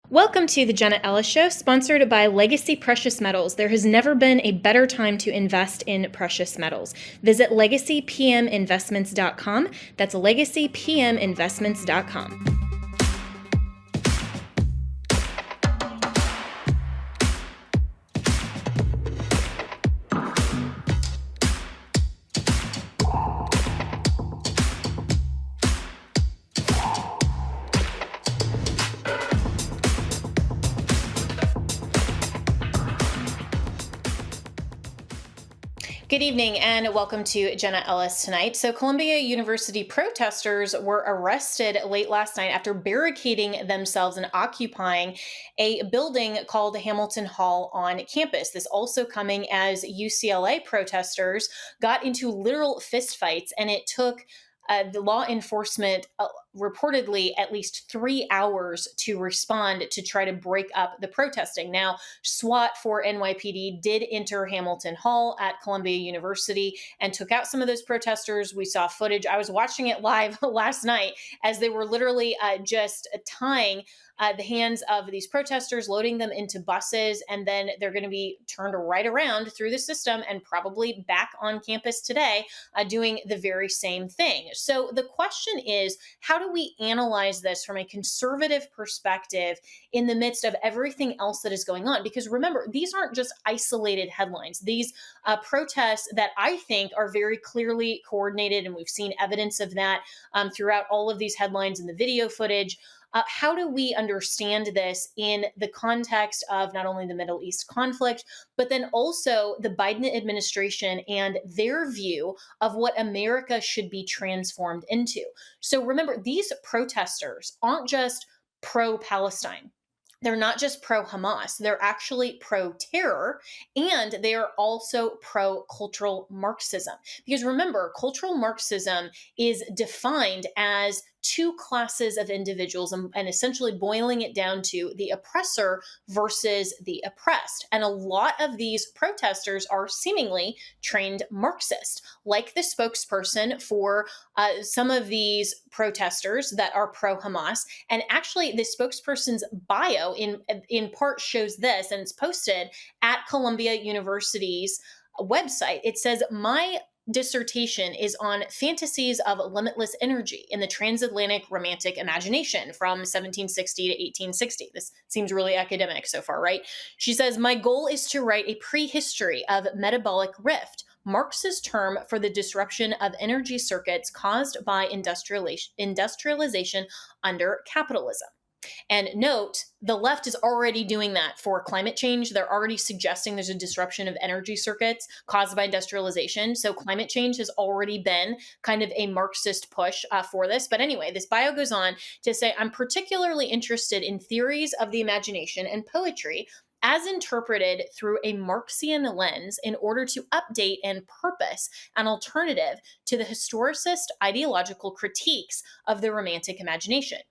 Welcome to the Jenna Ellis Show, sponsored by Legacy Precious Metals. There has never been a better time to invest in precious metals. Visit legacypminvestments.com. That's legacypminvestments.com. Good evening and welcome to Jenna Ellis Tonight. So Columbia University protesters were arrested late last night after barricading themselves and occupying a building called Hamilton Hall on campus. This also coming as UCLA protesters got into literal fistfights, and it took the law enforcement reportedly at least 3 hours to respond to try to break up the protesting. Now, SWAT for NYPD did enter Hamilton Hall at Columbia University and took out some of those protesters. We saw footage. I was watching it live last night as they were literally just tying the hands of these protesters, loading them into buses, and then they're going to be turned right around through the system and probably back on campus today doing the very same thing. So the question is, how do we analyze this from a conservative perspective in the midst of everything else that is going on? Because remember, these aren't just isolated headlines. These protests that I think are very clearly coordinated, and we've seen evidence of that throughout all of these headlines and the video footage. How do we understand this in the context of not only the Middle East conflict, but then also the Biden administration and their view of what America should be transformed into? So remember, these protesters aren't just pro-Palestine. They're not just pro-Hamas, they're actually pro-terror, and they are also pro-cultural Marxism. Because remember, cultural Marxism is defined as two classes of individuals and essentially boiling it down to the oppressor versus the oppressed. And a lot of these protesters are seemingly trained Marxist, like the spokesperson for some of these protesters that are pro-Hamas. And actually, the spokesperson's bio in part shows this, and it's posted at Columbia University's website. It says, "My dissertation is on fantasies of limitless energy in the transatlantic romantic imagination from 1760 to 1860. This seems really academic so far, right? She says, "My goal is to write a prehistory of metabolic rift, Marx's term for the disruption of energy circuits caused by industrialization under capitalism." And note, the left is already doing that for climate change. They're already suggesting there's a disruption of energy circuits caused by industrialization. So climate change has already been kind of a Marxist push for this. But anyway, this bio goes on to say, "I'm particularly interested in theories of the imagination and poetry as interpreted through a Marxian lens in order to update and purpose an alternative to the historicist ideological critiques of the romantic imagination."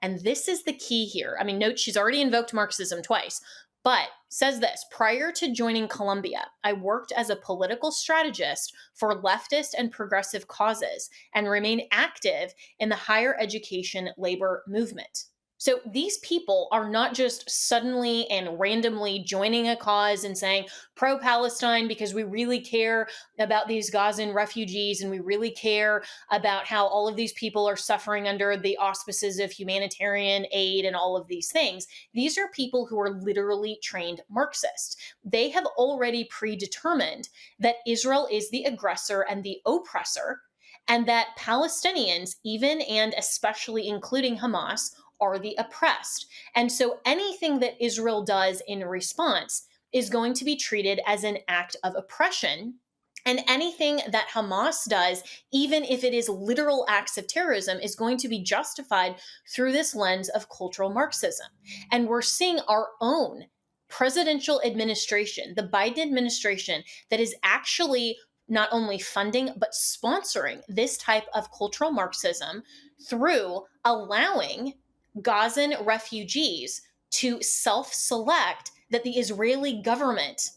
And this is the key here. I mean, note she's already invoked Marxism twice, but says this: "Prior to joining Columbia, I worked as a political strategist for leftist and progressive causes and remain active in the higher education labor movement." So these people are not just suddenly and randomly joining a cause and saying pro-Palestine because we really care about these Gazan refugees and we really care about how all of these people are suffering under the auspices of humanitarian aid and all of these things. These are people who are literally trained Marxists. They have already predetermined that Israel is the aggressor and the oppressor, and that Palestinians, even and especially including Hamas, are the oppressed. And so anything that Israel does in response is going to be treated as an act of oppression. And anything that Hamas does, even if it is literal acts of terrorism, is going to be justified through this lens of cultural Marxism. And we're seeing our own presidential administration, the Biden administration, that is actually not only funding, but sponsoring this type of cultural Marxism through allowing Gazan refugees to self-select that the Israeli government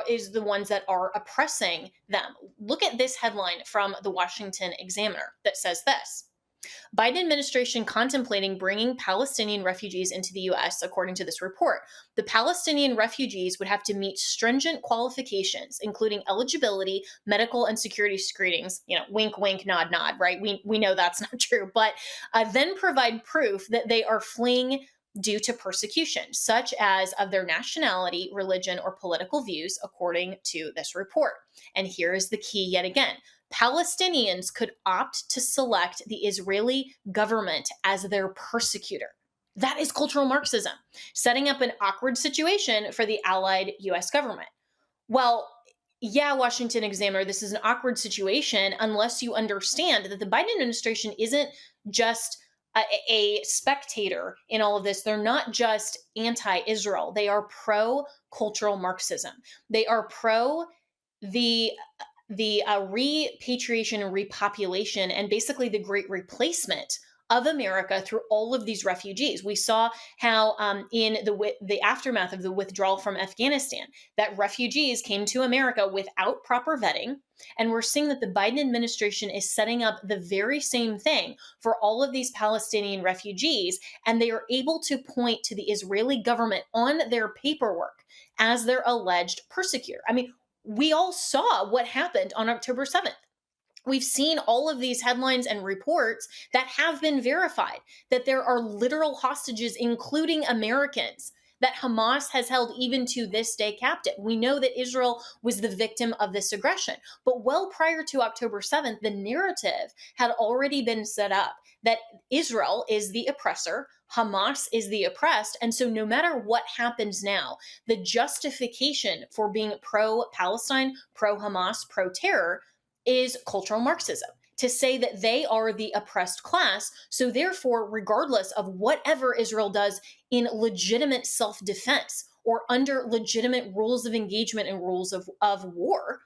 is the ones that are oppressing them. Look at this headline from the Washington Examiner that says this: Biden administration contemplating bringing Palestinian refugees into the US, according to this report. The Palestinian refugees would have to meet stringent qualifications, including eligibility, medical, and security screenings. Wink, wink, nod, nod, right? We know that's not true, but then provide proof that they are fleeing due to persecution, such as of their nationality, religion, or political views, according to this report. And here is the key yet again. Palestinians could opt to select the Israeli government as their persecutor. That is cultural Marxism, setting up an awkward situation for the allied US government. Well, yeah, Washington Examiner, this is an awkward situation unless you understand that the Biden administration isn't just a spectator in all of this. They're not just anti-Israel. They are pro-cultural Marxism. They are pro the repatriation and repopulation and basically the great replacement of America through all of these refugees. We saw how in the aftermath of the withdrawal from Afghanistan, that refugees came to America without proper vetting. And we're seeing that the Biden administration is setting up the very same thing for all of these Palestinian refugees. And they are able to point to the Israeli government on their paperwork as their alleged persecutor. I mean, we all saw what happened on October 7th. We've seen all of these headlines and reports that have been verified, that there are literal hostages, including Americans, that Hamas has held even to this day captive. We know that Israel was the victim of this aggression. But well prior to October 7th, the narrative had already been set up that Israel is the oppressor, Hamas is the oppressed. And so no matter what happens now, the justification for being pro-Palestine, pro-Hamas, pro-terror is cultural Marxism, to say that they are the oppressed class. So therefore, regardless of whatever Israel does in legitimate self-defense or under legitimate rules of engagement and rules of war,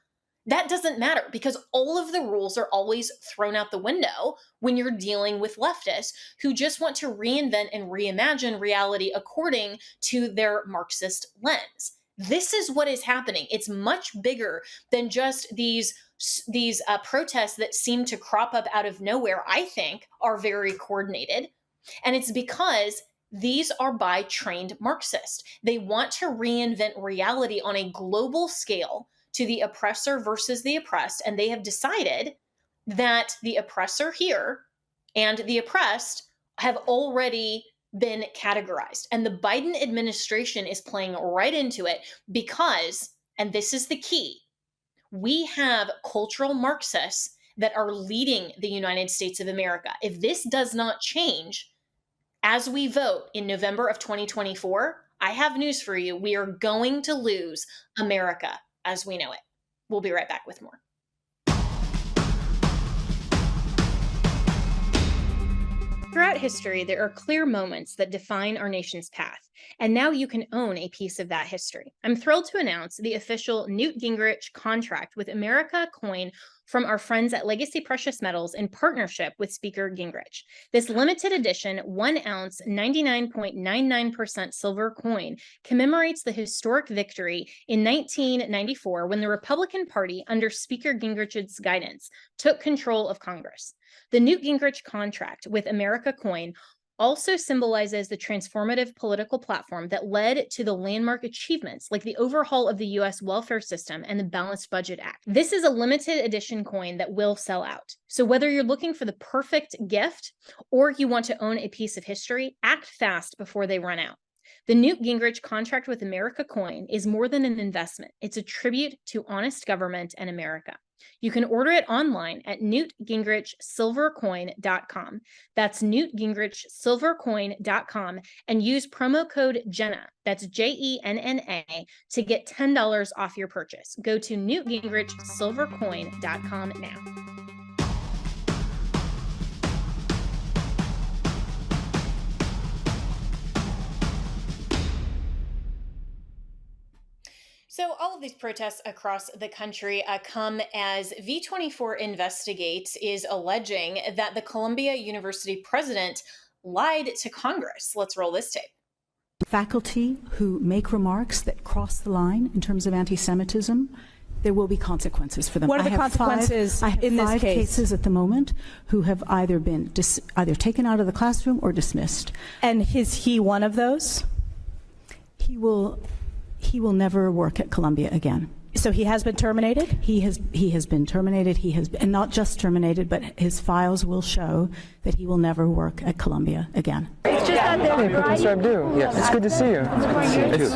that doesn't matter because all of the rules are always thrown out the window when you're dealing with leftists who just want to reinvent and reimagine reality according to their Marxist lens. This is what is happening. It's much bigger than just these protests that seem to crop up out of nowhere, I think, are very coordinated. And it's because these are by trained Marxists. They want to reinvent reality on a global scale to the oppressor versus the oppressed. And they have decided that the oppressor here and the oppressed have already been categorized. And the Biden administration is playing right into it because, and this is the key, we have cultural Marxists that are leading the United States of America. If this does not change as we vote in November of 2024, I have news for you. We are going to lose America as we know it. We'll be right back with more. Throughout history, there are clear moments that define our nation's path, and now you can own a piece of that history. I'm thrilled to announce the official Newt Gingrich contract with America Coin from our friends at Legacy Precious Metals in partnership with Speaker Gingrich. This limited edition 1 ounce 99.99% silver coin commemorates the historic victory in 1994 when the Republican Party, under Speaker Gingrich's guidance, took control of Congress. The Newt Gingrich contract with America Coin also symbolizes the transformative political platform that led to the landmark achievements like the overhaul of the U.S. welfare system and the Balanced Budget Act. This is a limited edition coin that will sell out. So whether you're looking for the perfect gift or you want to own a piece of history, act fast before they run out. The Newt Gingrich contract with America Coin is more than an investment. It's a tribute to honest government and America. You can order it online at newtgingrichsilvercoin.com. That's newtgingrichsilvercoin.com and use promo code Jenna, that's JENNA, to get $10 off your purchase. Go to newtgingrichsilvercoin.com now. So all of these protests across the country come as V24 Investigates is alleging that the Columbia University president lied to Congress. Let's roll this tape. Faculty who make remarks that cross the line in terms of anti-Semitism, There will be consequences for them. What are the consequences in this case? I have 5 cases at the moment who have either been either taken out of the classroom or dismissed. And is he one of those? He will never work at Columbia again. So he has been terminated? He has been terminated. And not just terminated, but his files will show that he will never work at Columbia again. It's just that Hey, Professor Abdou. Yes. It's good to see you.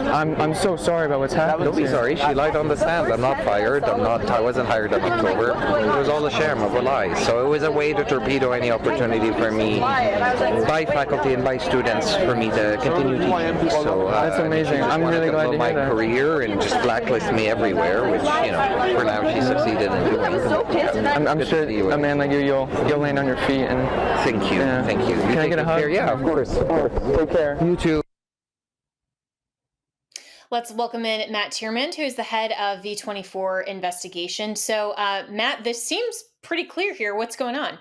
I'm so sorry about what's happened. Don't be sorry. She lied on the stand. I'm not fired. I wasn't hired in October. It was all a sham of a lie. So it was a way to torpedo any opportunity for me, by faculty and by students, for me to continue teaching. So that's amazing. I'm really glad to hear my that. career and just blacklist me everywhere, which for now she succeeded in doing. I'm sure a man like you, you'll land on your feet and. Thank you. Yeah. Thank you. Can I get a hug? Yeah, of course. Take care. You too. Let's welcome in Matt Tyrmand, who is the head of V24 Investigations. So, Matt, this seems pretty clear here. What's going on?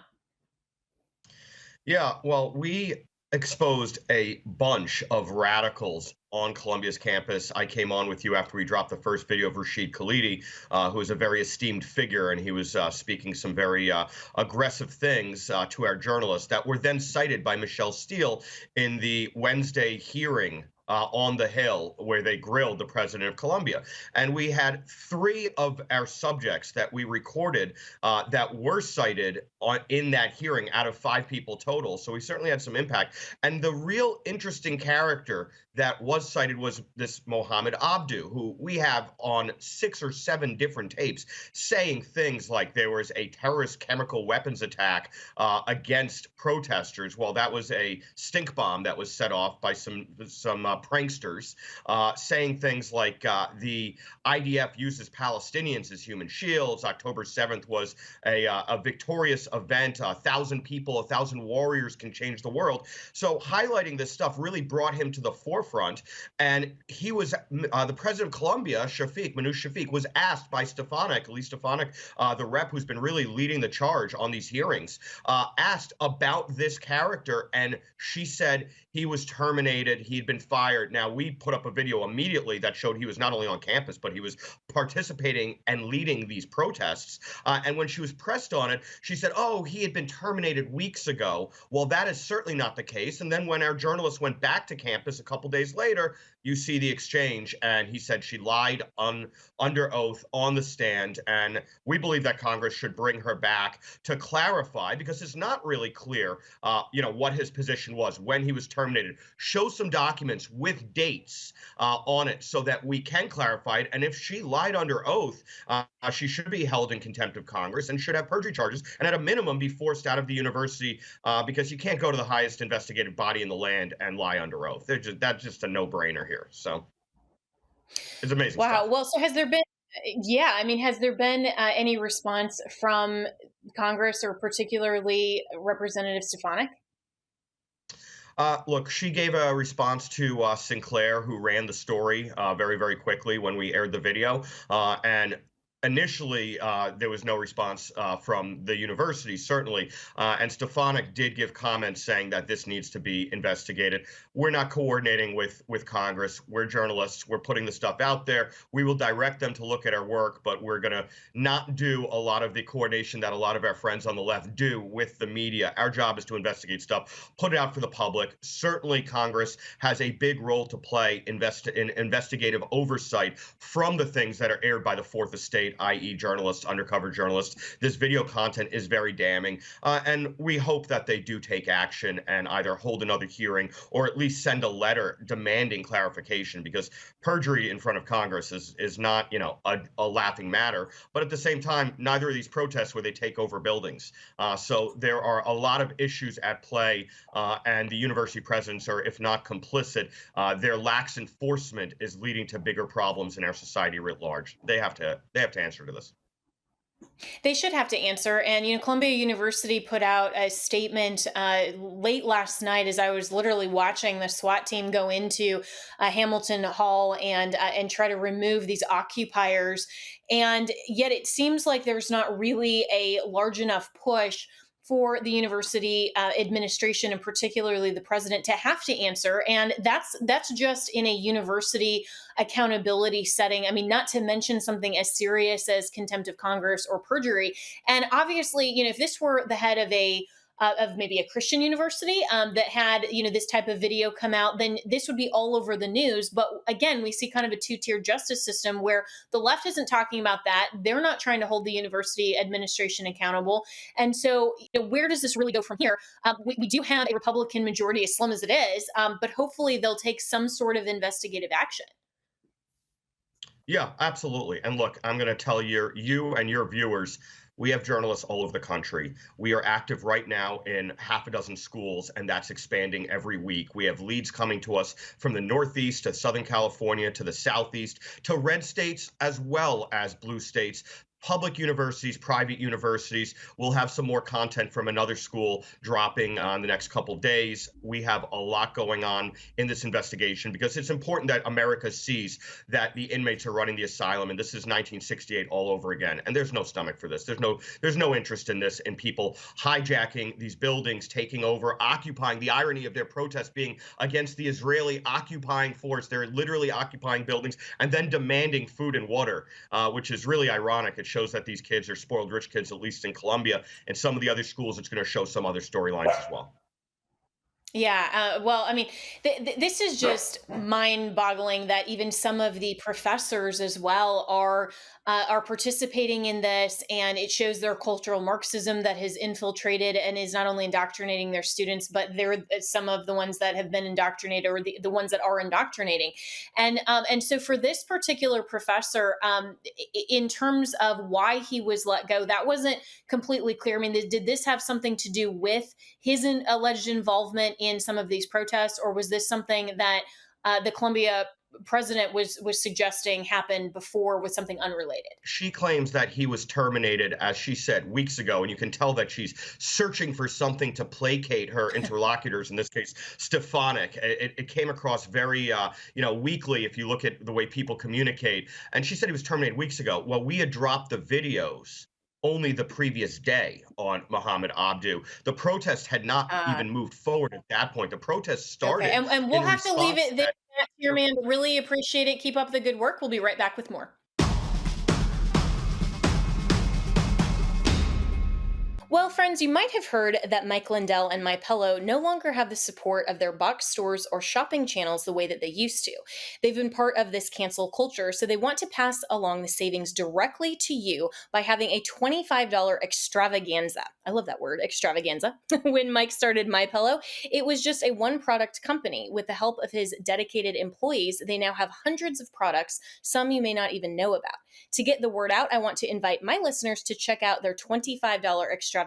Yeah, well, we exposed a bunch of radicals on Columbia's campus. I came on with you after we dropped the first video of Rashid Khalidi, who is a very esteemed figure, and he was speaking some very aggressive things to our journalists that were then cited by Michelle Steele in the Wednesday hearing on the Hill, where they grilled the president of Columbia. And we had 3 of our subjects that we recorded that were cited in that hearing out of 5 people total. So we certainly had some impact. And the real interesting character that was cited was this Mohamed Abdou, who we have on 6 or 7 different tapes saying things like there was a terrorist chemical weapons attack against protesters. Well, that was a stink bomb that was set off by some pranksters, saying things like the IDF uses Palestinians as human shields. October 7th was a victorious event. 1,000 people, 1,000 warriors can change the world. So highlighting this stuff really brought him to the forefront. And he was the president of Columbia, Minouche Shafik, was asked by Lee Stefanik, the rep who's been really leading the charge on these hearings, asked about this character, and she said he was terminated, he'd been fired. Now, we put up a video immediately that showed he was not only on campus, but he was participating and leading these protests. And when she was pressed on it, she said, oh, he had been terminated weeks ago. Well, that is certainly not the case. And then when our journalists went back to campus a couple days later, you see the exchange, and he said she lied under oath on the stand. And we believe that Congress should bring her back to clarify, because it's not really clear, what his position was when he was terminated. Show some documents with dates on it so that we can clarify it. And if she lied under oath, she should be held in contempt of Congress and should have perjury charges, and at a minimum be forced out of the university, because you can't go to the highest investigative body in the land and lie under oath. That's just a no-brainer here. So it's amazing. Wow. Stuff. Well, so has there been, has there been any response from Congress, or particularly Representative Stefanik? Look, she gave a response to Sinclair, who ran the story very, very quickly when we aired the video. And initially, there was no response from the university, certainly. And Stefanik did give comments saying that this needs to be investigated. We're not coordinating with Congress. We're journalists. We're putting the stuff out there. We will direct them to look at our work, but we're going to not do a lot of the coordination that a lot of our friends on the left do with the media. Our job is to investigate stuff, put it out for the public. Certainly, Congress has a big role to play in investigative oversight from the things that are aired by the Fourth Estate, i.e. journalists, undercover journalists. This video content is very damning, and we hope that they do take action and either hold another hearing or at least send a letter demanding clarification, because perjury in front of Congress is not, a laughing matter. But at the same time, neither of these protests where they take over buildings. So there are a lot of issues at play, and the university presidents are, if not complicit, their lax enforcement is leading to bigger problems in our society writ large. They have to answer to this. They should have to answer. And, Columbia University put out a statement late last night as I was literally watching the SWAT team go into Hamilton Hall and try to remove these occupiers. And yet it seems like there's not really a large enough push for the university administration, and particularly the president, to have to answer. And that's just in a university accountability setting. I mean, not to mention something as serious as contempt of Congress or perjury. And obviously, if this were the head of maybe a Christian university that had, this type of video come out, then this would be all over the news. But again, we see kind of a two-tier justice system where the left isn't talking about that. They're not trying to hold the university administration accountable. And so, where does this really go from here? We do have a Republican majority, as slim as it is, but hopefully they'll take some sort of investigative action. Yeah, absolutely. And look, I'm going to tell you and your viewers, we have journalists all over the country. We are active right now in half a dozen schools, and that's expanding every week. We have leads coming to us from the Northeast to Southern California to the Southeast to red states as well as blue states. Public universities, private universities. We'll have some more content from another school dropping on the next couple days. We have a lot going on in this investigation because it's important that America sees that the inmates are running the asylum, and this is 1968 all over again. And there's no stomach for this. There's no interest in this, in people hijacking these buildings, taking over, occupying. The irony of their protest being against the Israeli occupying force. They're literally occupying buildings and then demanding food and water, which is really ironic. It shows that these kids are spoiled rich kids, at least in Columbia. And some of the other schools, it's going to show some other storylines as well. Yeah, well, I mean, this is just mind-boggling that even some of the professors as well are participating in this, and it shows their cultural Marxism that has infiltrated and is not only indoctrinating their students, but they're some of the ones that have been indoctrinated, or the ones that are indoctrinating. And so for this particular professor, in terms of why he was let go, that wasn't completely clear. I mean, did this have something to do with his alleged involvement in some of these protests, or was this something that the Columbia president was suggesting happened before with something unrelated? She claims that he was terminated, as she said, weeks ago, and you can tell that she's searching for something to placate her interlocutors, in this case, Stefanik. It came across very, weakly if you look at the way people communicate. And she said he was terminated weeks ago. Well, we had dropped the videos only the previous day on Mohamed Abdou. The protest had not even moved forward at that point. The protest started. Okay. And we'll have to leave it there. Sure. Man, really appreciate it. Keep up the good work. We'll be right back with more. Well, friends, you might have heard that Mike Lindell and MyPillow no longer have the support of their box stores or shopping channels the way that they used to. They've been part of this cancel culture, so they want to pass along the savings directly to you by having a $25 extravaganza. I love that word, extravaganza. When Mike started MyPillow, it was just a one-product company. With the help of his dedicated employees, they now have hundreds of products, some you may not even know about. To get the word out, I want to invite my listeners to check out their $25 extravaganza.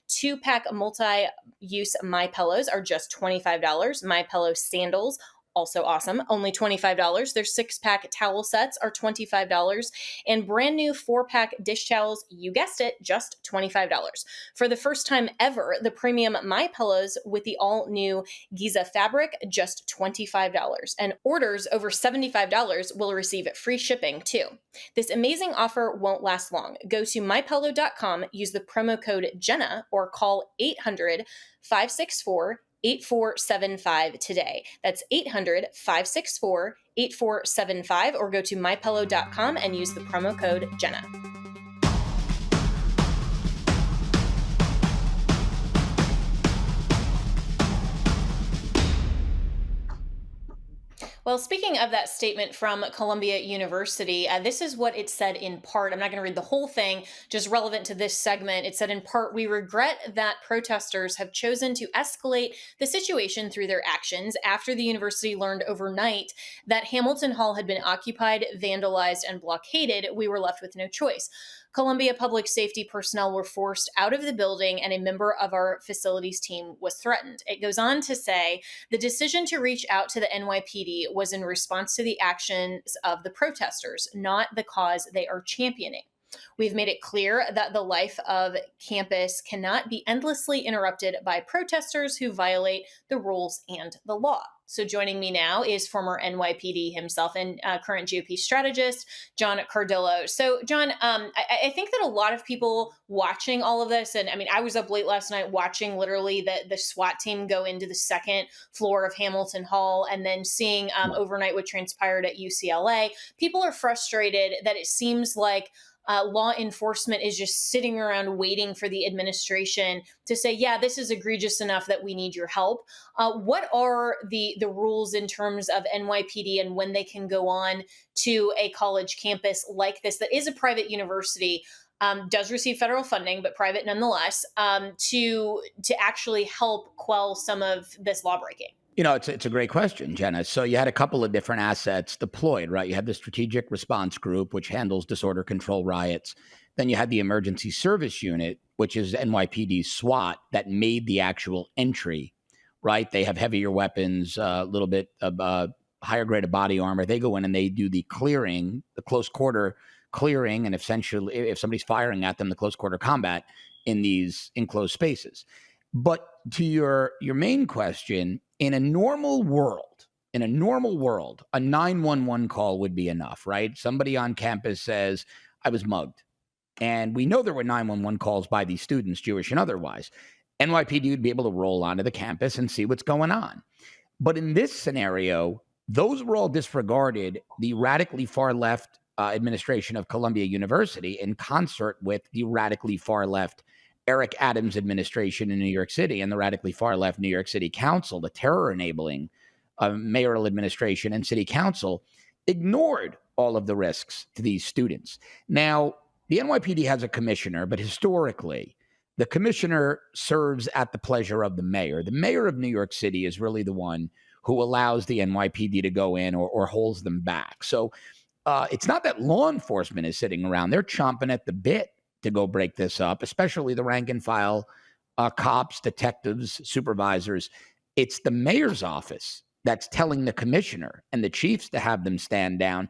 2-pack multi-use MyPillows are just $25. MyPillow sandals, also awesome, only $25. Their 6-pack towel sets are $25. And brand new 4-pack dish towels, you guessed it, just $25. For the first time ever, the premium MyPillows with the all-new Giza fabric, just $25. And orders over $75 will receive free shipping, too. This amazing offer won't last long. Go to mypillow.com, use the promo code Jenna, or call 800-564-8475 today. That's 800-564-8475, or go to mypillow.com and use the promo code Jenna. Well, speaking of that statement from Columbia University, this is what it said in part. I'm not going to read the whole thing, just relevant to this segment. It said in part, "We regret that protesters have chosen to escalate the situation through their actions after the university learned overnight that Hamilton Hall had been occupied, vandalized, and blockaded. We were left with no choice. Columbia public safety personnel were forced out of the building, and a member of our facilities team was threatened." It goes on to say, "The decision to reach out to the NYPD was in response to the actions of the protesters, not the cause they are championing. We've made it clear that the life of campus cannot be endlessly interrupted by protesters who violate the rules and the law." So joining me now is former NYPD himself and current GOP strategist, John Cardillo. So John, I think that a lot of people watching all of this, and I mean, I was up late last night watching literally the SWAT team go into the second floor of Hamilton Hall and then seeing overnight what transpired at UCLA. People are frustrated that it seems like law enforcement is just sitting around waiting for the administration to say, yeah, this is egregious enough that we need your help. What are the rules in terms of NYPD and when they can go on to a college campus like this that is a private university, does receive federal funding, but private nonetheless, to actually help quell some of this lawbreaking? It's a great question, Jenna. So you had a couple of different assets deployed, right? You had the Strategic Response Group, which handles disorder control riots. Then you had the Emergency Service Unit, which is NYPD's SWAT, that made the actual entry, right? They have heavier weapons, a little bit of higher grade of body armor. They go in and they do the clearing, the close quarter clearing, and essentially, if somebody's firing at them, the close quarter combat in these enclosed spaces. But to your main question, in a normal world, a 911 call would be enough, right? Somebody on campus says, I was mugged. And we know there were 911 calls by these students, Jewish and otherwise. NYPD would be able to roll onto the campus and see what's going on. But in this scenario, those were all disregarded. The radically far left administration of Columbia University, in concert with the radically far left Eric Adams administration in New York City and the radically far left New York City Council, the terror enabling mayoral administration and city council, ignored all of the risks to these students. Now, the NYPD has a commissioner, but historically, the commissioner serves at the pleasure of the mayor. The mayor of New York City is really the one who allows the NYPD to go in or holds them back. So it's not that law enforcement is sitting around. They're chomping at the bit to go break this up, especially the rank and file cops, detectives, supervisors. It's the mayor's office that's telling the commissioner and the chiefs to have them stand down.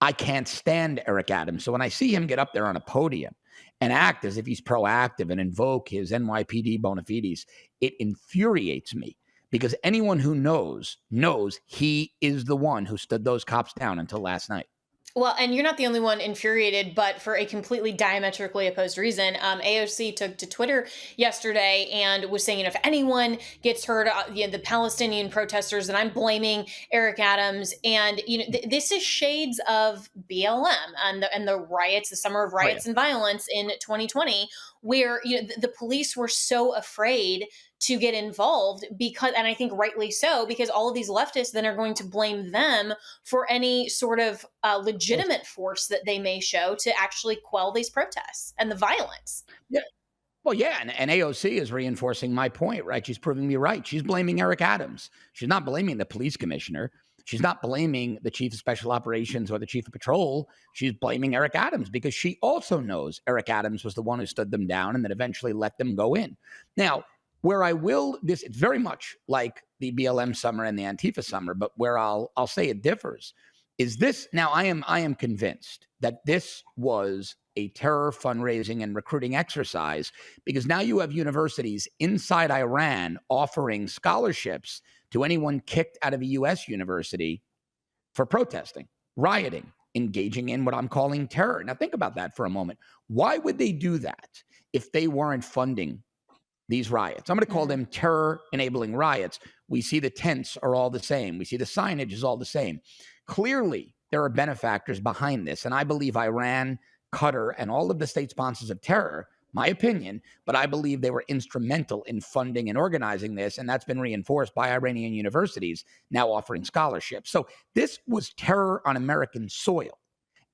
I can't stand Eric Adams. So when I see him get up there on a podium and act as if he's proactive and invoke his NYPD bona fides, it infuriates me, because anyone who knows he is the one who stood those cops down until last night. Well, and you're not the only one infuriated, but for a completely diametrically opposed reason. AOC took to Twitter yesterday and was saying, if anyone gets hurt, the Palestinian protesters, then I'm blaming Eric Adams. And this is shades of BLM and the riots, the summer of riots and violence in 2020, where the police were so afraid to get involved because, and I think rightly so, because all of these leftists then are going to blame them for any sort of legitimate force that they may show to actually quell these protests and the violence. Yeah. Well, yeah, and AOC is reinforcing my point, right? She's proving me right. She's blaming Eric Adams. She's not blaming the police commissioner. She's not blaming the chief of special operations or the chief of patrol. She's blaming Eric Adams because she also knows Eric Adams was the one who stood them down and then eventually let them go in. Now, where I will, it's very much like the BLM summer and the Antifa summer, but where I'll say it differs is this. Now, I am convinced that this was a terror fundraising and recruiting exercise, because now you have universities inside Iran offering scholarships to anyone kicked out of a U.S. university for protesting, rioting, engaging in what I'm calling terror. Now, think about that for a moment. Why would they do that if they weren't funding these riots? I'm going to call them terror enabling riots. We see the tents are all the same. We see the signage is all the same. Clearly, there are benefactors behind this. And I believe Iran, Qatar, and all of the state sponsors of terror, my opinion, but I believe they were instrumental in funding and organizing this. And that's been reinforced by Iranian universities now offering scholarships. So this was terror on American soil.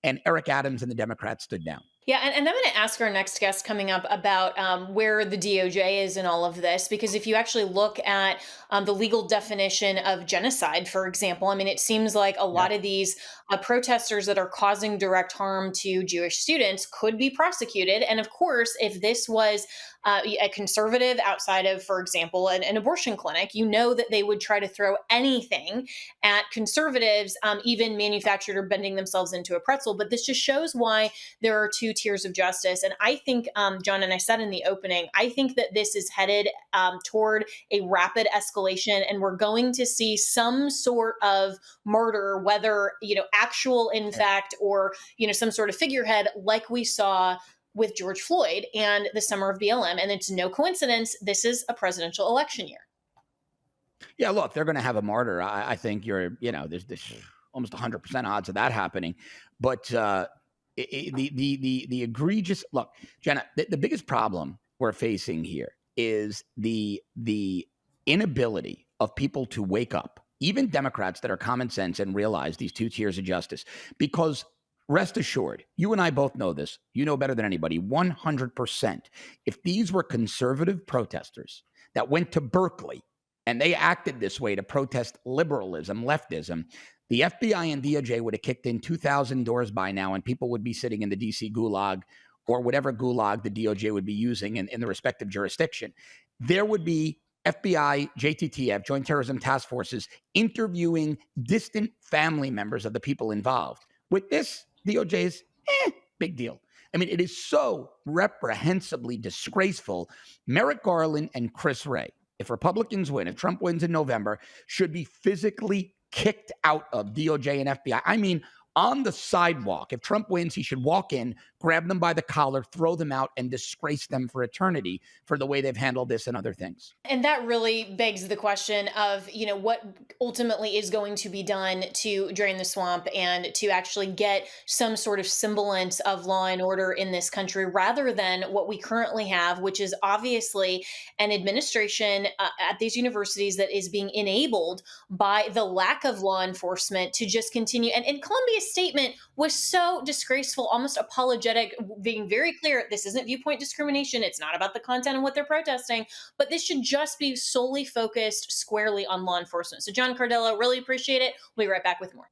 And Eric Adams and the Democrats stood down. Yeah, and I'm going to ask our next guest coming up about where the DOJ is in all of this, because if you actually look at the legal definition of genocide, for example, I mean, it seems like a lot of these protesters that are causing direct harm to Jewish students could be prosecuted. And of course, if this was a conservative outside of, for example, an abortion clinic, that they would try to throw anything at conservatives, even manufactured or bending themselves into a pretzel. But this just shows why there are two tiers of justice. And I think, John, and I said in the opening, I think that this is headed toward a rapid escalation, and we're going to see some sort of murder, whether, actual in fact, or, some sort of figurehead like we saw with George Floyd and the summer of BLM. And it's no coincidence. This is a presidential election year. Yeah, look, they're going to have a martyr. I think there's almost 100% odds of that happening. But the egregious look, Jenna, the biggest problem we're facing here is the inability of people to wake up, even Democrats that are common sense, and realize these two tiers of justice. Because rest assured, you and I both know this. You know better than anybody, 100%. If these were conservative protesters that went to Berkeley and they acted this way to protest liberalism, leftism, the FBI and DOJ would have kicked in 2,000 doors by now, and people would be sitting in the DC gulag or whatever gulag the DOJ would be using in the respective jurisdiction. There would be FBI, JTTF, Joint Terrorism Task Forces, interviewing distant family members of the people involved. With this, DOJ's big deal. I mean, it is so reprehensibly disgraceful. Merrick Garland and Chris Wray, if Republicans win, if Trump wins in November, should be physically kicked out of DOJ and FBI. I mean, on the sidewalk. If Trump wins, he should walk in, grab them by the collar, throw them out, and disgrace them for eternity for the way they've handled this and other things. And that really begs the question of, what ultimately is going to be done to drain the swamp and to actually get some sort of semblance of law and order in this country, rather than what we currently have, which is obviously an administration at these universities that is being enabled by the lack of law enforcement to just continue. And Columbia's statement was so disgraceful, almost apologetic, being very clear, this isn't viewpoint discrimination. It's not about the content of what they're protesting, but this should just be solely focused squarely on law enforcement. So John Cardillo, really appreciate it. We'll be right back with more.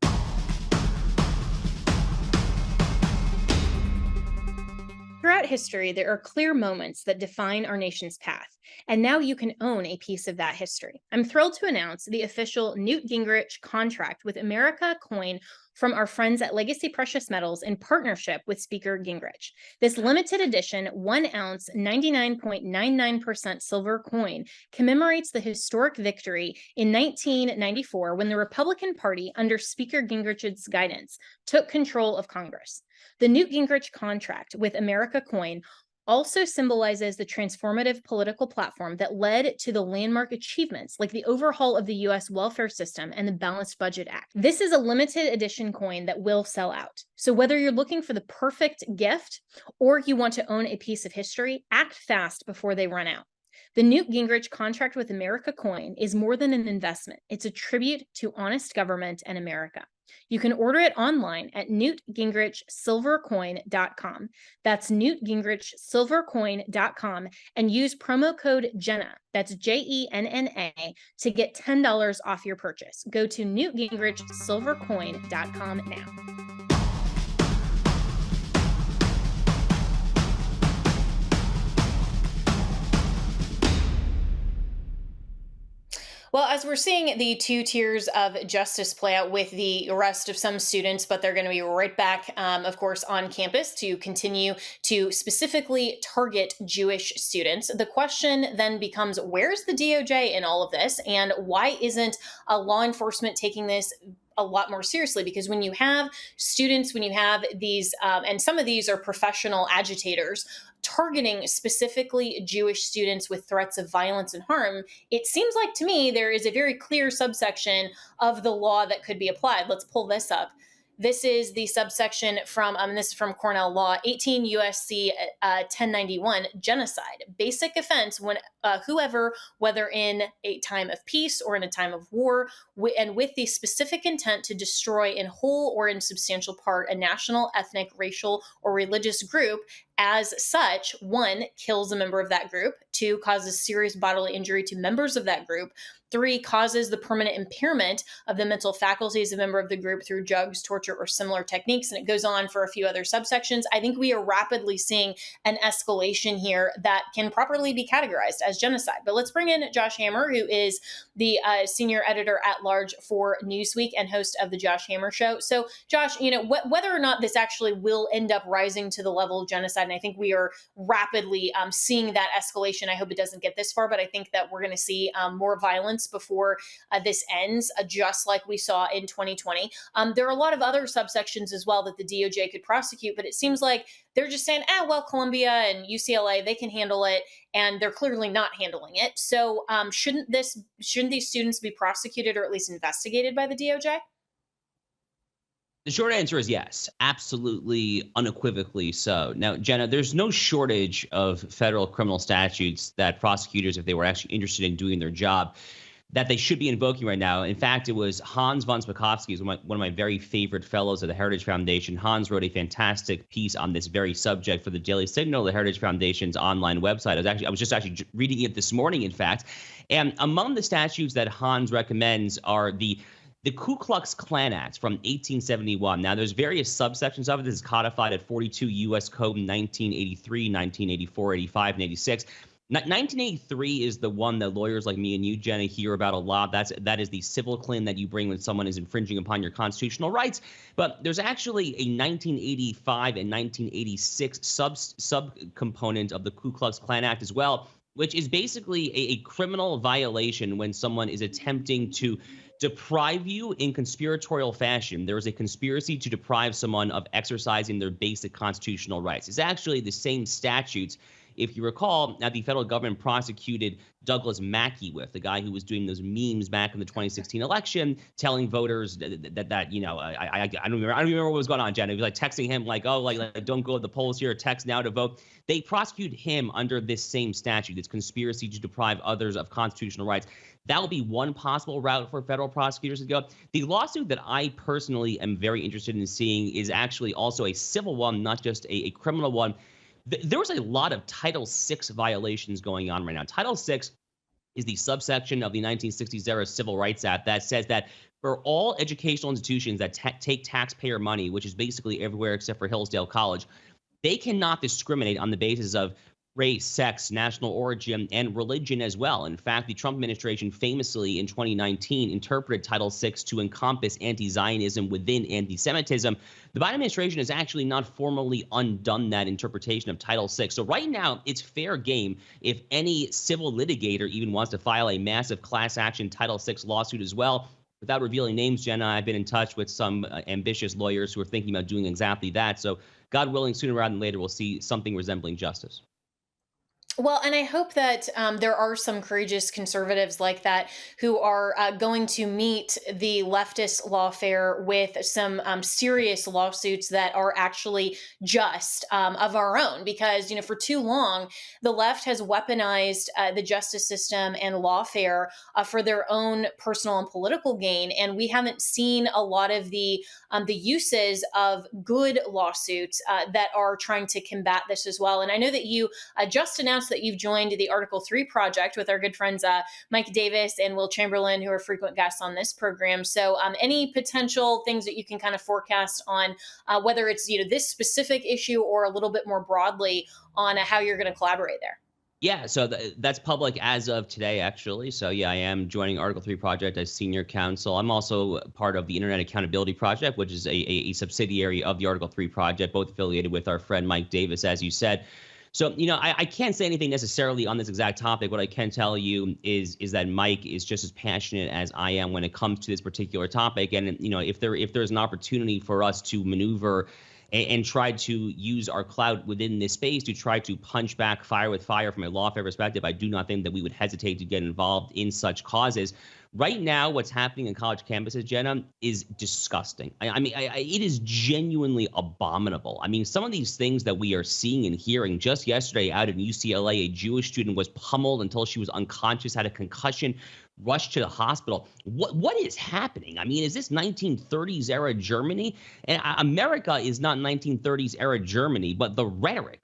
Throughout history, there are clear moments that define our nation's path, and now you can own a piece of that history. I'm thrilled to announce the official Newt Gingrich contract with America Coin from our friends at Legacy Precious Metals in partnership with Speaker Gingrich. This limited edition 1 ounce 99.99% silver coin commemorates the historic victory in 1994 when the Republican Party, under Speaker Gingrich's guidance, took control of Congress. The Newt Gingrich contract with America Coin also symbolizes the transformative political platform that led to the landmark achievements like the overhaul of the U.S. welfare system and the Balanced Budget Act. This is a limited edition coin that will sell out. So whether you're looking for the perfect gift or you want to own a piece of history, act fast before they run out. The Newt Gingrich contract with America Coin is more than an investment. It's a tribute to honest government and America. You can order it online at newtgingrichsilvercoin.com. That's newtgingrichsilvercoin.com, and use promo code Jenna, that's JENNA, to get $10 off your purchase. Go to newtgingrichsilvercoin.com now. Well, as we're seeing the two tiers of justice play out with the arrest of some students, but they're going to be right back, of course, on campus to continue to specifically target Jewish students. The question then becomes, where's the DOJ in all of this? And why isn't law enforcement taking this a lot more seriously? Because when you have students, when you have these, and some of these are professional agitators, targeting specifically Jewish students with threats of violence and harm, it seems like to me there is a very clear subsection of the law that could be applied. Let's pull this up. This is the subsection from, this is from Cornell Law, 18 USC 1091, genocide. Basic offense when whoever, whether in a time of peace or in a time of war, and with the specific intent to destroy in whole or in substantial part a national, ethnic, racial, or religious group, as such, 1, kills a member of that group, 2, causes serious bodily injury to members of that group, 3, causes the permanent impairment of the mental faculties of a member of the group through drugs, torture, or similar techniques. And it goes on for a few other subsections. I think we are rapidly seeing an escalation here that can properly be categorized as genocide. But let's bring in Josh Hammer, who is the senior editor at large for Newsweek and host of the Josh Hammer Show. So, Josh, whether or not this actually will end up rising to the level of genocide, and I think we are rapidly seeing that escalation. I hope it doesn't get this far, but I think that we're going to see more violence before this ends, just like we saw in 2020. There are a lot of other subsections as well that the DOJ could prosecute, but it seems like they're just saying, well, Columbia and UCLA, they can handle it, and they're clearly not handling it. So shouldn't these students be prosecuted or at least investigated by the DOJ? The short answer is yes, absolutely, unequivocally so. Now, Jenna, there's no shortage of federal criminal statutes that prosecutors, if they were actually interested in doing their job, that they should be invoking right now. In fact, it was Hans von Spakovsky, who's one of my very favorite fellows at the Heritage Foundation. Hans wrote a fantastic piece on this very subject for the Daily Signal, the Heritage Foundation's online website. I was just reading it this morning, in fact. And among the statutes that Hans recommends are the Ku Klux Klan Act from 1871. Now, there's various subsections of it. This is codified at 42 U.S. Code 1983, 1984, 85, and 86. 1983 is the one that lawyers like me and you, Jenna, hear about a lot. That is the civil claim that you bring when someone is infringing upon your constitutional rights. But there's actually a 1985 and 1986 subcomponent of the Ku Klux Klan Act as well, which is basically a criminal violation when someone is attempting to deprive you in conspiratorial fashion. There is a conspiracy to deprive someone of exercising their basic constitutional rights. It's actually the same statutes. If you recall, the federal government prosecuted Douglas Mackey with, the guy who was doing those memes back in the 2016 election, telling voters I don't remember what was going on, Jen. It was like texting him like don't go to the polls here, text now to vote. They prosecuted him under this same statute, this conspiracy to deprive others of constitutional rights. That will be one possible route for federal prosecutors to go. The lawsuit that I personally am very interested in seeing is actually also a civil one, not just a criminal one. There was a lot of Title VI violations going on right now. Title VI is the subsection of the 1960s era Civil Rights Act that says that for all educational institutions that take taxpayer money, which is basically everywhere except for Hillsdale College, they cannot discriminate on the basis of race, sex, national origin, and religion as well. In fact, the Trump administration famously in 2019 interpreted Title VI to encompass anti-Zionism within anti-Semitism. The Biden administration has actually not formally undone that interpretation of Title VI. So right now, it's fair game if any civil litigator even wants to file a massive class action Title VI lawsuit as well. Without revealing names, Jenna, I've been in touch with some ambitious lawyers who are thinking about doing exactly that. So God willing, sooner rather than later, we'll see something resembling justice. Well, and I hope that there are some courageous conservatives like that who are going to meet the leftist lawfare with some serious lawsuits that are actually just of our own. Because, for too long, the left has weaponized the justice system and lawfare for their own personal and political gain. And we haven't seen a lot of the uses of good lawsuits that are trying to combat this as well. And I know that you just announced that you've joined the Article 3 project with our good friends Mike Davis and Will Chamberlain, who are frequent guests on this program. So any potential things that you can kind of forecast on whether it's this specific issue or a little bit more broadly on how you're going to collaborate there? Yeah, so that's public as of today, actually. So yeah, I am joining Article 3 Project as senior counsel. I'm also part of the Internet Accountability Project, which is a subsidiary of the Article 3 Project, both affiliated with our friend Mike Davis, as you said. So, I can't say anything necessarily on this exact topic. What I can tell you is that Mike is just as passionate as I am when it comes to this particular topic. And, if there's an opportunity for us to maneuver and try to use our clout within this space to try to punch back fire with fire from a lawfare perspective, I do not think that we would hesitate to get involved in such causes. Right now, what's happening in college campuses, Jenna, is disgusting. It is genuinely abominable. I mean, some of these things that we are seeing and hearing. Just yesterday out in UCLA, a Jewish student was pummeled until she was unconscious, had a concussion, rushed to the hospital. What is happening? I mean, is this 1930s era Germany? And America is not 1930s era Germany, but the rhetoric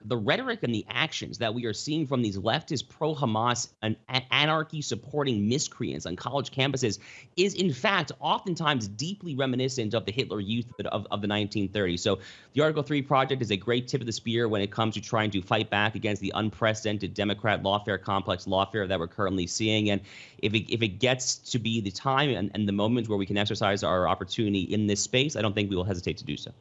and the actions that we are seeing from these leftist pro-Hamas and anarchy supporting miscreants on college campuses is in fact oftentimes deeply reminiscent of the Hitler Youth of the 1930s. So the Article 3 project is a great tip of the spear when it comes to trying to fight back against the unprecedented Democrat lawfare complex lawfare that we're currently seeing. And if it gets to be the time and the moment where we can exercise our opportunity in this space, I don't think we will hesitate to do so.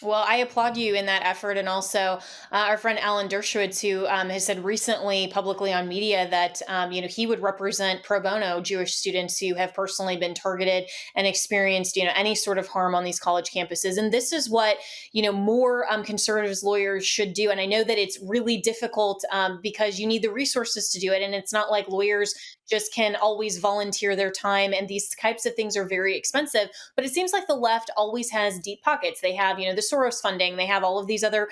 Well, I applaud you in that effort. And also our friend Alan Dershowitz, who has said recently publicly on media that, he would represent pro bono Jewish students who have personally been targeted and experienced, any sort of harm on these college campuses. And this is what, more conservatives lawyers should do. And I know that it's really difficult because you need the resources to do it. And it's not like lawyers just can always volunteer their time. And these types of things are very expensive. But it seems like the left always has deep pockets. They have, the Soros funding. They have all of these other,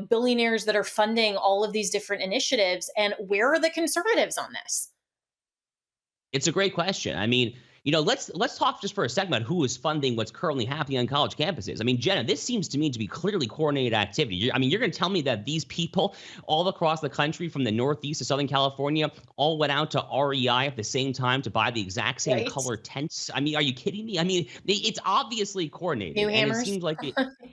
billionaires that are funding all of these different initiatives. And where are the conservatives on this? It's a great question. I mean, let's talk just for a second about who is funding what's currently happening on college campuses. I mean, Jenna, this seems to me to be clearly coordinated activity. You're going to tell me that these people all across the country, from the Northeast to Southern California, all went out to REI at the same time to buy the exact same color tents? I mean, are you kidding me? I mean, it's obviously coordinated. New hammers? And it seems like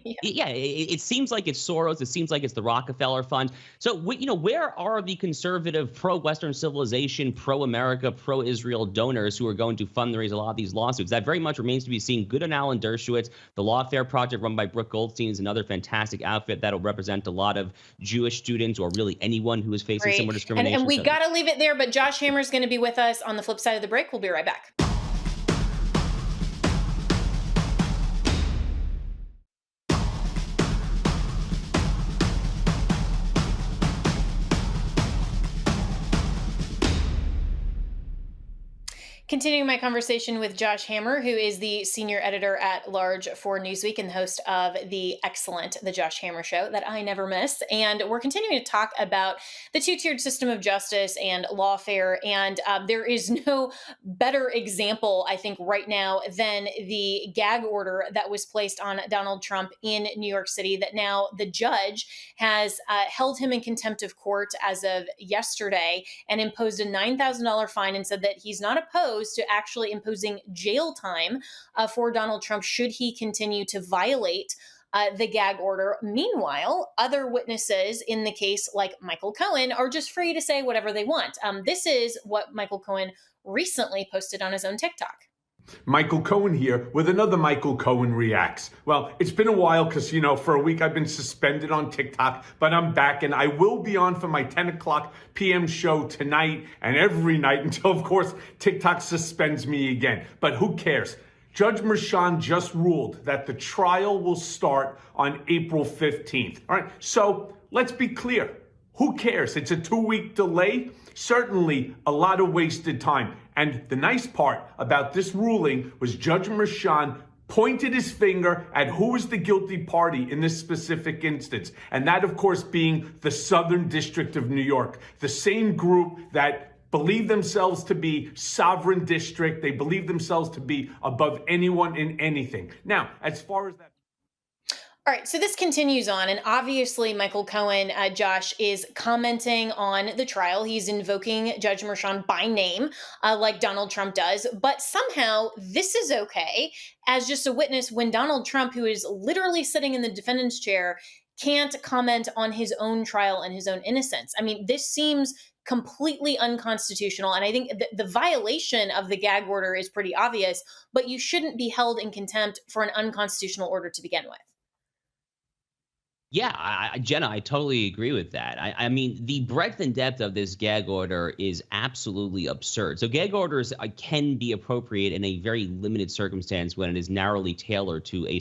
it seems like it's Soros. It seems like it's the Rockefeller Fund. So, where are the conservative pro-Western civilization, pro-America, pro-Israel donors who are going to fund a lot of these lawsuits? That very much remains to be seen. Good on Alan Dershowitz. The Lawfare Project, run by Brooke Goldstein, is another fantastic outfit that'll represent a lot of Jewish students, or really anyone who is facing similar discrimination. And we got to leave it there, but Josh Hammer is going to be with us on the flip side of the break. We'll be right back. Continuing my conversation with Josh Hammer, who is the senior editor at large for Newsweek and the host of the excellent The Josh Hammer Show that I never miss. And we're continuing to talk about the two-tiered system of justice and lawfare. And there is no better example, I think, right now than the gag order that was placed on Donald Trump in New York City, that now the judge has held him in contempt of court as of yesterday and imposed a $9,000 fine and said that he's not opposed to actually imposing jail time for Donald Trump should he continue to violate the gag order. Meanwhile, other witnesses in the case, like Michael Cohen, are just free to say whatever they want. This is what Michael Cohen recently posted on his own TikTok. Michael Cohen here with another Michael Cohen Reacts. Well, it's been a while because, for a week I've been suspended on TikTok, but I'm back and I will be on for my 10 o'clock p.m. show tonight and every night until, of course, TikTok suspends me again. But who cares? Judge Merchan just ruled that the trial will start on April 15th. All right, so let's be clear. Who cares? It's a 2-week delay. Certainly a lot of wasted time. And the nice part about this ruling was Judge Merchan pointed his finger at who is the guilty party in this specific instance. And that, of course, being the Southern District of New York, the same group that believe themselves to be sovereign district. They believe themselves to be above anyone in anything. Now, as far as that. All right, so this continues on, and obviously Michael Cohen, Josh, is commenting on the trial. He's invoking Judge Merchan by name, like Donald Trump does, but somehow this is okay as just a witness when Donald Trump, who is literally sitting in the defendant's chair, can't comment on his own trial and his own innocence. I mean, this seems completely unconstitutional. And I think the violation of the gag order is pretty obvious, but you shouldn't be held in contempt for an unconstitutional order to begin with. Yeah, Jenna, I totally agree with that. I mean, the breadth and depth of this gag order is absolutely absurd. So gag orders can be appropriate in a very limited circumstance when it is narrowly tailored to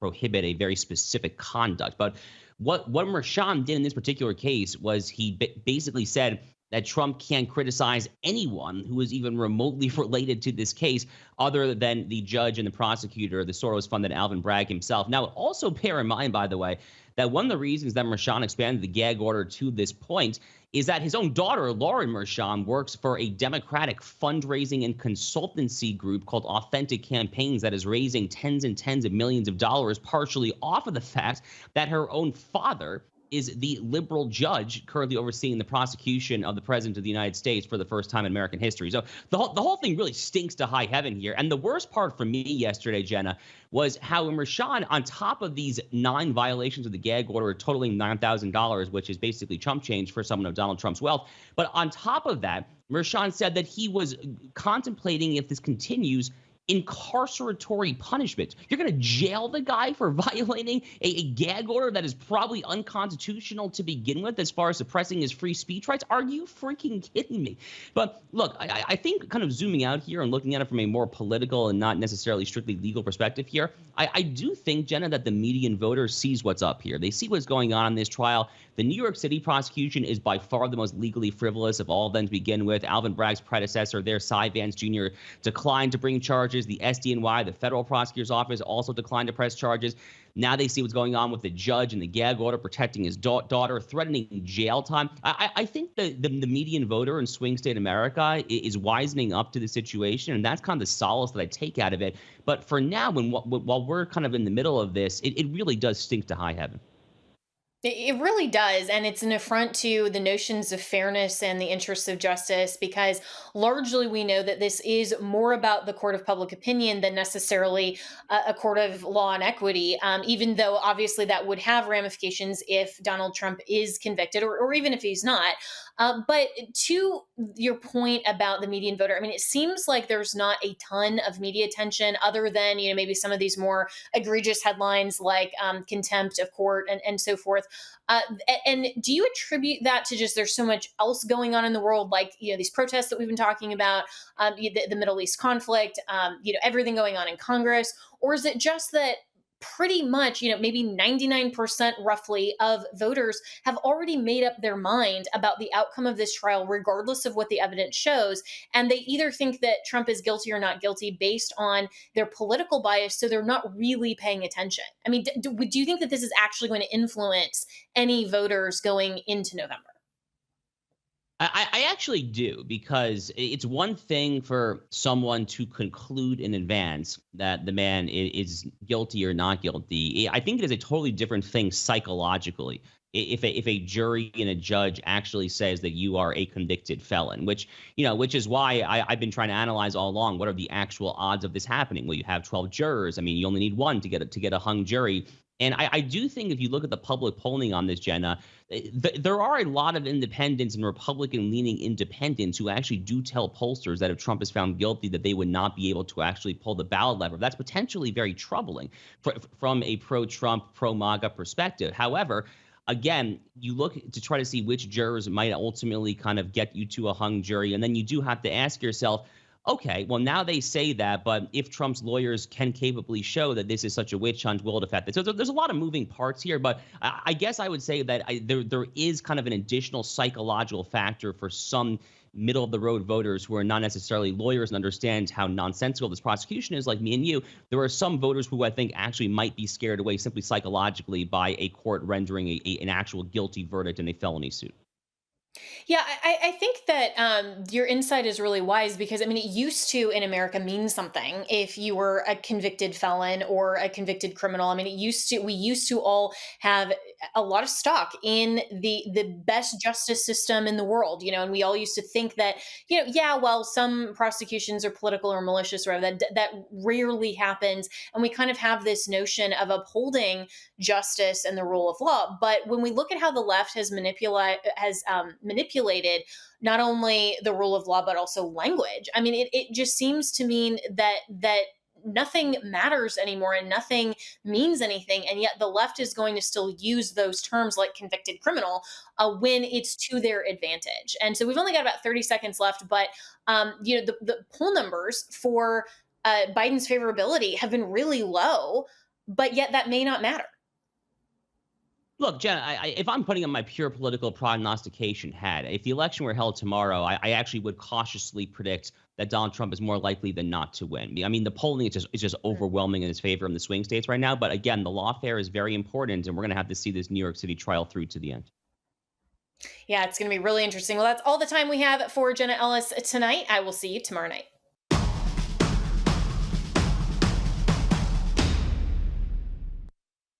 prohibit a very specific conduct. But what Merchan did in this particular case was he basically said, that Trump can't criticize anyone who is even remotely related to this case other than the judge and the prosecutor, the Soros-funded Alvin Bragg himself. Now, also bear in mind, by the way, that one of the reasons that Merchan expanded the gag order to this point is that his own daughter, Lauren Merchan, works for a Democratic fundraising and consultancy group called Authentic Campaigns that is raising tens and tens of millions of dollars, partially off of the fact that her own father is the liberal judge currently overseeing the prosecution of the president of the United States for the first time in American history. So the whole thing really stinks to high heaven here. And the worst part for me yesterday, Jenna, was how Merchan, on top of these 9 violations of the gag order totaling $9,000, which is basically chump change for someone of Donald Trump's wealth, but on top of that, Merchan said that he was contemplating, if this continues, incarceratory punishment. You're going to jail the guy for violating a gag order that is probably unconstitutional to begin with as far as suppressing his free speech rights? Are you freaking kidding me? But look, I think kind of zooming out here and looking at it from a more political and not necessarily strictly legal perspective here, I do think, Jenna, that the median voter sees what's up here. They see what's going on in this trial. The New York City prosecution is by far the most legally frivolous of all of them to begin with. Alvin Bragg's predecessor there, Cy Vance Jr., declined to bring charges. The SDNY, the federal prosecutor's office, also declined to press charges. Now they see what's going on with the judge and the gag order protecting his daughter, threatening jail time. I think the median voter in swing state America is wisening up to the situation, and that's kind of the solace that I take out of it. But for now, while we're kind of in the middle of this, it really does stink to high heaven. It really does. And it's an affront to the notions of fairness and the interests of justice, because largely we know that this is more about the court of public opinion than necessarily a court of law and equity, even though obviously that would have ramifications if Donald Trump is convicted, or even if he's not. But to your point about the median voter, I mean, it seems like there's not a ton of media attention other than, maybe some of these more egregious headlines like contempt of court and so forth. And do you attribute that to just there's so much else going on in the world, like these protests that we've been talking about, the Middle East conflict, everything going on in Congress, or is it just that pretty much, maybe 99% roughly of voters have already made up their mind about the outcome of this trial, regardless of what the evidence shows. And they either think that Trump is guilty or not guilty based on their political bias, so they're not really paying attention. I mean, do you think that this is actually going to influence any voters going into November? I actually do, because it's one thing for someone to conclude in advance that the man is guilty or not guilty. I think it is a totally different thing psychologically if a jury and a judge actually says that you are a convicted felon, which is why I've been trying to analyze all along what are the actual odds of this happening. Well, you have 12 jurors. I mean, you only need one to get a hung jury. And I do think if you look at the public polling on this, Jenna, there are a lot of independents and Republican-leaning independents who actually do tell pollsters that if Trump is found guilty, that they would not be able to actually pull the ballot lever. That's potentially very troubling from a pro-Trump, pro-MAGA perspective. However, again, you look to try to see which jurors might ultimately kind of get you to a hung jury, and then you do have to ask yourself, okay, well, now they say that, but if Trump's lawyers can capably show that this is such a witch hunt, will it affect it? So there's a lot of moving parts here, but I guess I would say that there is kind of an additional psychological factor for some middle-of-the-road voters who are not necessarily lawyers and understand how nonsensical this prosecution is, like me and you. There are some voters who I think actually might be scared away simply psychologically by a court rendering an actual guilty verdict in a felony suit. Yeah, I think that your insight is really wise, because I mean, it used to in America mean something if you were a convicted felon or a convicted criminal. I mean, we used to all have a lot of stock in the best justice system in the world, and we all used to think that, yeah, well, some prosecutions are political or malicious, or that rarely happens, and we kind of have this notion of upholding justice and the rule of law. But when we look at how the left has manipulated not only the rule of law but also language, I mean, it just seems to mean that nothing matters anymore and nothing means anything, and yet the left is going to still use those terms like convicted criminal when it's to their advantage. And so we've only got about 30 seconds left, but the poll numbers for Biden's favorability have been really low, but yet that may not matter. Look, Jenna, if I'm putting on my pure political prognostication hat, if the election were held tomorrow, I actually would cautiously predict that Donald Trump is more likely than not to win. I mean, the polling is just overwhelming in his favor in the swing states right now. But again, the lawfare is very important, and we're going to have to see this New York City trial through to the end. Yeah, it's going to be really interesting. Well, that's all the time we have for Jenna Ellis tonight. I will see you tomorrow night.